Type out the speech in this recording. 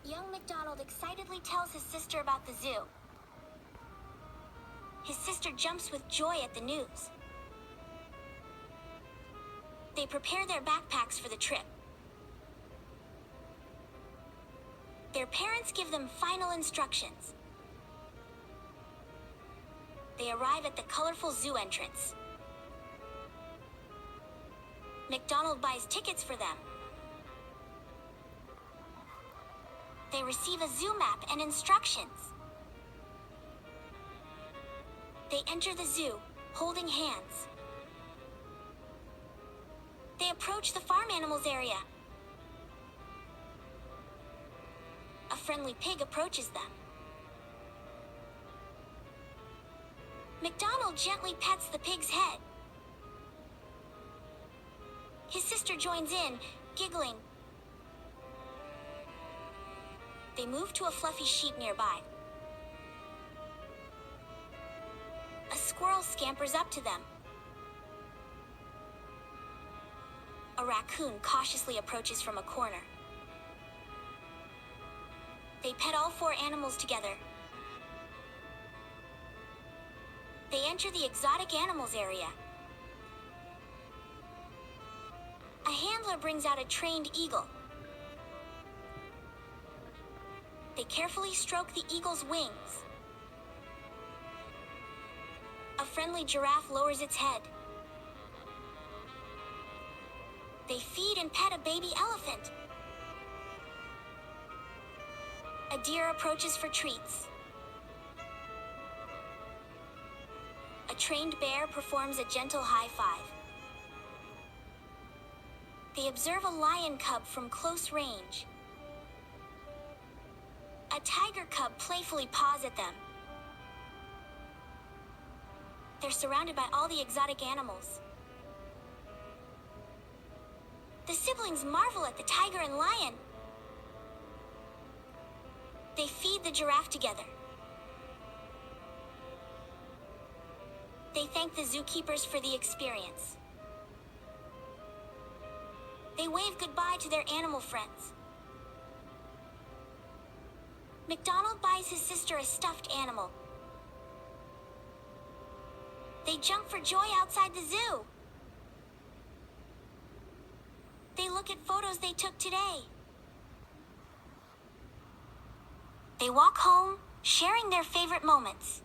Young Macdonald excitedly tells his sister about the zoo. His sister jumps with joy at the news. They prepare their backpacks for the trip. Their parents give them final instructions. They arrive at the colorful zoo entrance. Macdonald buys tickets for them. They receive a zoo map and instructions. They enter the zoo, holding hands. They approach the farm animals area. A friendly pig approaches them. Macdonald gently pets the pig's head. His sister joins in, giggling. They move to a fluffy sheep nearby. A squirrel scampers up to them. A raccoon cautiously approaches from a corner. They pet all 4 animals together. They enter the exotic animals area. A handler brings out a trained eagle. They carefully stroke the eagle's wings. A friendly giraffe lowers its head. They feed and pet a baby elephant. A deer approaches for treats. A trained bear performs a gentle high five. They observe a lion cub from close range. A tiger cub playfully paws at them. They're surrounded by all the exotic animals. The siblings marvel at the tiger and lion. They feed the giraffe together. They thank the zookeepers for the experience. They wave goodbye to their animal friends. Macdonald buys his sister a stuffed animal. They jump for joy outside the zoo. They look at photos they took today. They walk home, sharing their favorite moments.